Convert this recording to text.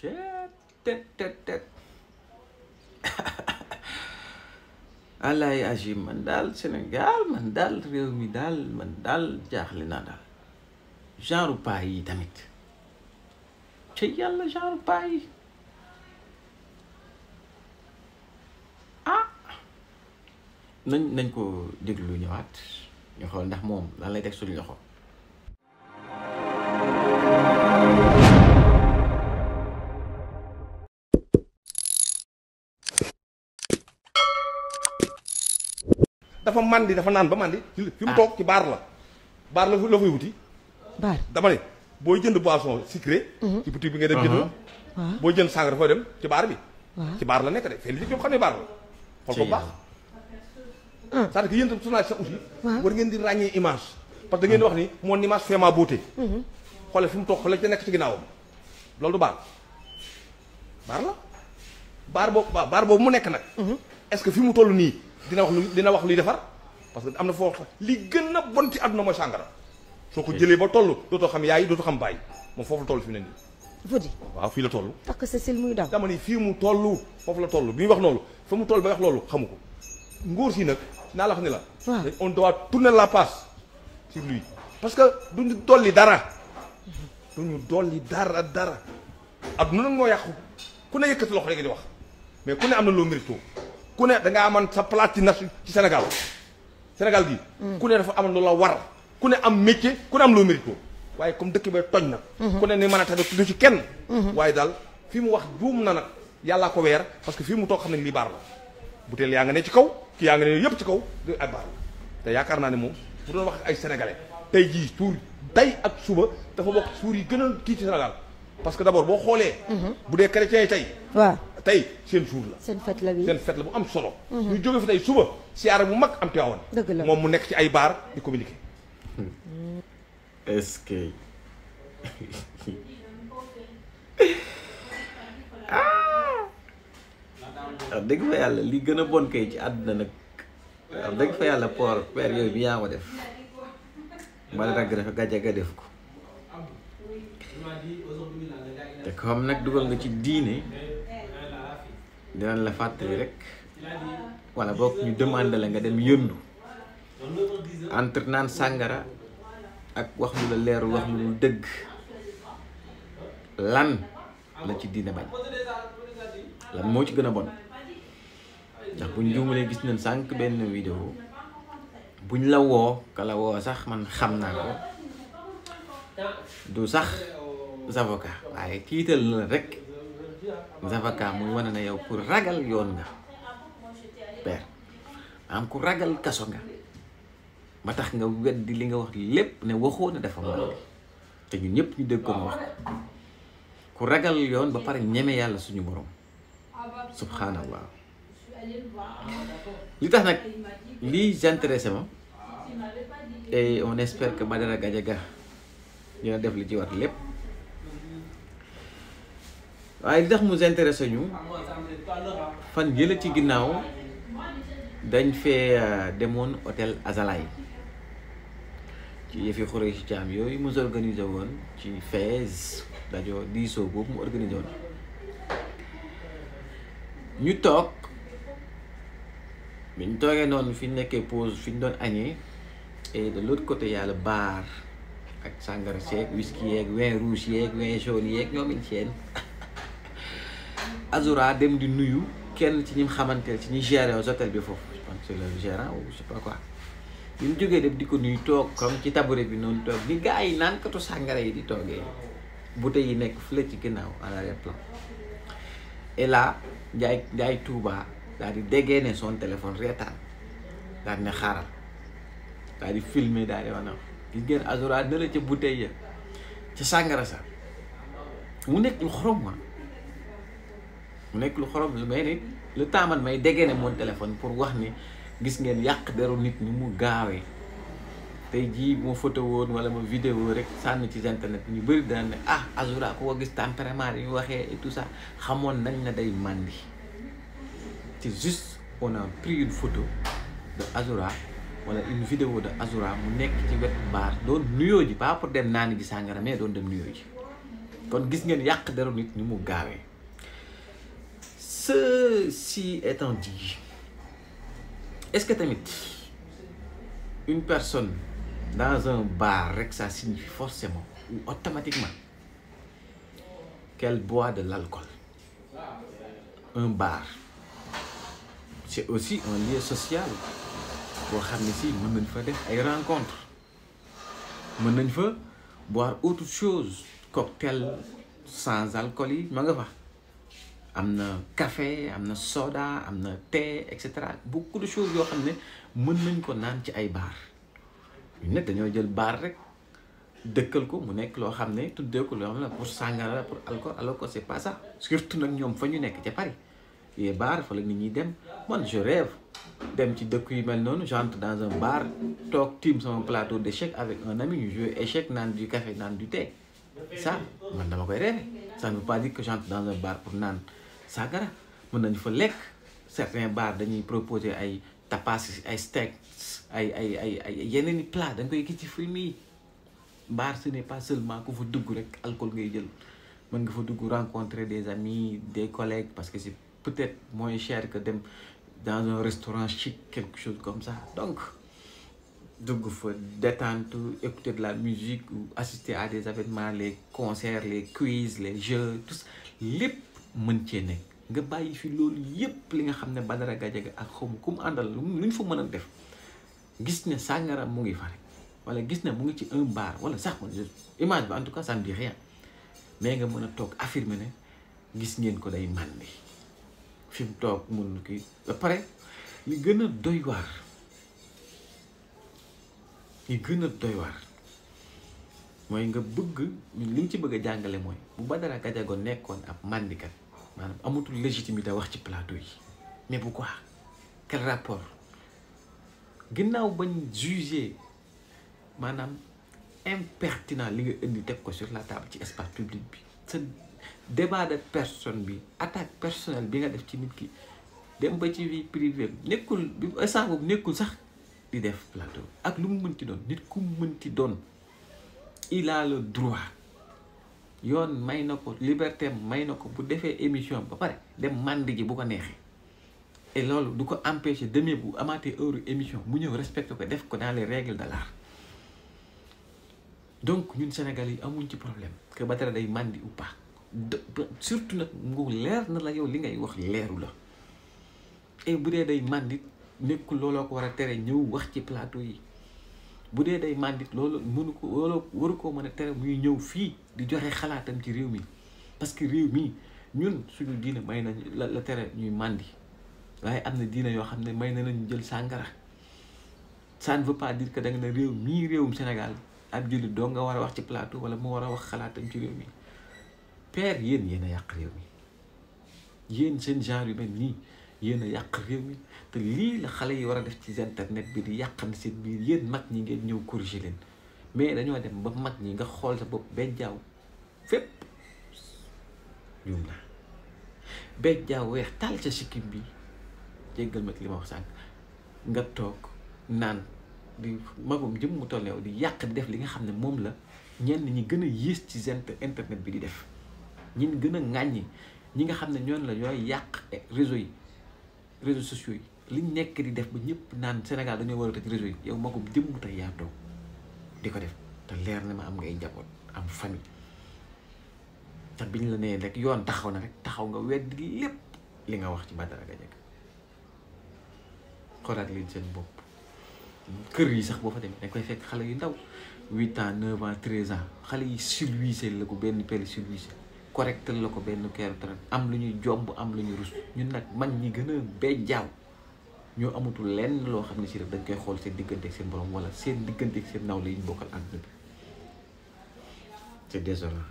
tet alaay agim man daal Sénégal man daal réew mi daal man daal jaaxle naa daal genre paa yi tamit ci yàlla genre paa yi nañ ko déglu ñëwaat ñu xool ndax moom lan lay teg suñu loxo. dafa mandi dafa naan ba mandi fi mu toog ci baar la la fay wuti. baar dama ne booy jënd boisson sucré. ci boutique bi nga dem jënd. booy jënd sàngara fooy dem ci baar bi. ci baar la nekk de fii li ci xam ne baar la. xool ko baax. c'est-à-dire que yéen itam journaliste sax aussi. war ngeen di ràññee image. parce que da ngeen di wax ni mon image fait ma beauté. xoolal fi mu toog xoolal ca nekk ci ginnaawam loolu du baar la baar boobu mu nekk nag. est-ce que fi mu toll nii dina wax luy defar parce que am na foo li gën a bon ci àdduna mooy sàngara. soo ko jëlee ba toll dootoo xam yaay dootoo xam baay moom foofu la toll fi mu ne nii. Fodi waaw fii la toll. takk sa sil muy daw. dama ni fii mu toll foofu la toll bi muy wax loolu fa mu toll ba wax loolu xamu ko ngóor si nag naa la wax ni la. on doit tourner la page sur lui parce que duñu dolli dara. adduna nag moo yàqu ku ne yëkkati loxo rek di wax mais ku ne am na loo mérito ku ne da ngaa amoon sa place ci Sénégal gi. ku ne dafa amoon lu la war ku ne am métier ku ne am loo mérito waaye comme dëkk bay tooñ nag. ku ne ni mën a tax du ci kenn. waaye daal fi mu wax juum na nag yàllaa ko weer parce que fii mu toog xam ne lii baar la butéel yaa nga ne ci kaw kii yaa nga ne yëpp ci kaw di ay baar la te yaakaar naa ne moom bu doon wax ak ay sénégalais tey jii suur tey ak suba dafa bokk suur yi gën a kii ci Sénégal parce que d'abord boo xoolee. bu dee chrétiens yi tey. waaw tey seen suur la. seen fête la bi seen fête la bu am solo. ñu jóge fi tey suba siyaara bu mag am Tiwaawan. dëgg la moom mu nekk ci ay baar di communiquer. est-ce que wax dëgg fa yàlla li gën a bon kay ci àdduna nag wax dëgg fa yàlla père yooyu bi yaa ko def mbala rag dafa gàjjaga def ko te comme nag dugal nga ci diine dinañ la fàttali rek wala boog ñu demandé la nga dem yëndu entre naan sàngara ak wax lu la leerul wax lu dul dëgg lan la ci diine bañ lan moo ci gën a bon ndax buñ juumalee gis nañ sànq benn vidéo buñ la woo ka la woo sax man xam naa ko du sax avocat waaye kiital la rek avocat muy wane na yow ku ragal yoon nga père am ku ragal kaso nga ba tax nga weddi li nga wax lépp ne waxoo ne dafa mën te ñun ñëpp ñu dégg ko ma wax ko ku ragal yoon ba pare ñeme yàlla suñu borom subhanallah li tax nag lii intéressé ma et on espère que Badara Gadiaga dina def li ci war lépp waaye li tax mu intéressé ñu fan yële ci ginnaaw dañ fee demoon hôtel Azalaï ci yëfi Khoureychi Thiam yooyu mu organisé woon ci Fès dajo diisoo boobu mu organisé woon ñu toog bi ñu toogee noonu fi ñu nekkee pause fi ñu doon añee et de l'autre côté y a le bar ak sàngara seeg whisky yeeg vin rouge yeeg vin jaune yeeg ñoom it seen Azoura dem di nuyu kenn ci ñi xamanteel ci ñi géré aux hôtel bi foofu je pense que c'est le gérant ou je sais pas quoi bi ñu jógee dem di ko nuyu toog comme ci tabouret bi noonu toog ni gars yi naan katu sàngara yi di toogee bouteilles yi nekk fële ci ginnaaw à l'arrière-plan et là Njaay Touba daal di dégainer son téléphone reetaan daal di ne xaaral daal di filmer daal di wax na gis ngeen Azoura ne la ca bouteille ya ca sàngara sa mu nekk lu xorom lu may ni le temps man may dégainer mon téléphone pour wax ni gis ngeen yàq deru nit ñi mu gaawee tey jii moo photo woon wala ma vidéo rek sànni ci internet ñu bëri dana ne ah Azoura ku ko gis tempérament yi ñu waxee et tout ça xamoon nañ na day màndi c'est juste on a pris une photo de Azoura wala une vidéo de Azoura mu nekk ci wetu baar doon nuyoo ji pas pour dem naani ji sàngara mais doon dem nuyoo ji kon gis ngeen yàq deru nit ni mu gaawee. Ceci étant dit, est-ce que tamit une personne dans un bar rek ça signifie forcément ou automatiquement qu'elle boit de l'alcool? Un bar, c'est aussi un lieu social boo xam ne si mën nañ fa def ay rencontres, mën nañ fa boire autre chose, cocktail sans alcool yi ma nga fa. Am na café, am na soda, am na thé, et cetera. Beaucoup de choses yoo xam ne mën nañ ko naan ci ay bar. ñu nekk dañoo jël bar rek dëkkal ko mu nekk loo xam ne tuddee ko loo xam ne pour sàngara la pour alcool, alors que c'est pas ça. Surtout nag ñoom fa ñu nekk ca Paris. Les bars fa la nit ñi dem. Man je rêve dem ci dëkk yu mel noonu, j'entre dans un bar toog tiim sama plateau d'échecs avec un ami ñu jouer échec, naan du café, naan du thé. Ça man dama koy rêver. Ça ne veut pas dire que j'entre dans un bar pour naan sàngara. Mën nañ fa lekk. Certains bars dañuy proposer ay tapas, ay steak, ay yeneen i plat da nga koy gis ci film yi. Bar ce n'est pas seulement ku fa dugg rek alcool ngay jël. Mën nga fa dugg rencontrer des amis, des collègues, parce que c'est peut-être moins cher que dem dans un restaurant chic, quelque chose comme ça. Donc dugg fa détente, écouter de la musique ou assister à des événements, les concerts, les quiz, les jeux, tout ça lépp mën cee nekk. Nga bàyyi fi loolu yépp li nga xam ne Badara Gadiaga ak xawma ku mu àndal lu ñu fa mën a def gis ne sàngara mu ngi fa rek wala gis ne mu ngi ci un bar wala sax image bi en tout cas ça me dit rien, mais nga mën a toog affirmer ne gis ngeen ko day màndi fi mu toog mun kii ba pare li gën a doy waar mooy nga bëgg li mu ci bëgg a jàngale mooy bu Badara Gadiaga nekkoon ab màndikat maanaam amatul légitimité wax ci plateau yi. Mais pourquoi? Quel rapport? Ginnaaw bañ jugé maanaam impertinent li nga indi teg ko sur la table ci espace public bi sa débat de personne bi attaque personnelle bi nga def ci nit ki dem ba ci vie privée nekkul bi instant boobu nekkul sax di def plateau ak lu mu mënti doon nit ku mu mënti doon il a le droit yoon may na ko liberté may na ko bu defee émission ba pare dem mandi ji bu ko neexee et loolu du ko empêcher demee bu amaatee heure émission mu ñëw respecté ko def ko dans les règles de l'art. Donc ñun Sénégalais yi amuñ ci problème que Badara day mandi ou pas surtout nag mu leer na la yow li ngay wax leeru la et bu dee day mandit nekkul looloo ko war a tere ñëw wax ci plateau yi bu dee day mandit loolu mënu ko looloo waru koo mën a tere muy ñëw fii di joxe xalaatam ci réew mi parce que réew mi ñun suñu diine may nañ la tere ñuy mandi waaye am na diine yoo xam ne may na nañu jël sàngara. Ça ne veut pas dire que da nga ne réew mii réewum Sénégal ab jullit doo nga war a wax ci plateau wala mu war a wax xalaatam ci réew mi père yéen a yàq réew mi yéen seen genre yu mel nii yéen a yàq réew mi te lii la xale yi war a def ci internet bi di yàq na seen biir yéen mag ñi ngeen ñëw corriger leen mais dañoo dem ba mag ñi nga xool sa bopp bejjaaw fépp juum na bejjaaw weex taal sa sikkim bi jéggal ma li ma wax sànq nga toog naan di magum jëm mu toll di yàq di def li nga xam ne moom la ñenn ñi gën a yées ci internet bi di def ñi gën a ŋàññi ñi nga xam ne ñoon la ñooy yàq réseaux sociaux yi liñ nekk di def ba ñëpp naan Sénégal dañoo war a tëj réseau yi yow magum jëm mu tey yaa toog di ko def te leer na ma am ngay njaboot am famille te biñ la nee rek yoon taxaw na rek taxaw nga weddi lépp li nga wax ci Badara Gadiaga xoolaat leen seen bopp kër yi sax boo fa demee dañ koy fekk xale yu ndaw 8 ans 9 ans 13 ans xale yi silvissé la ko benn pelle silvissé correctal la ko benn keeru taran am lu ñuy jomb am lu ñuy rus ñun nag mag ñi gën a bejjaaw ñoo amatul lenn loo xam ne si def dañ koy xool seen diggante ak seen borom wala seen diggante ak seen nawle yi ñu bokkal àdduna bi c'est désolant.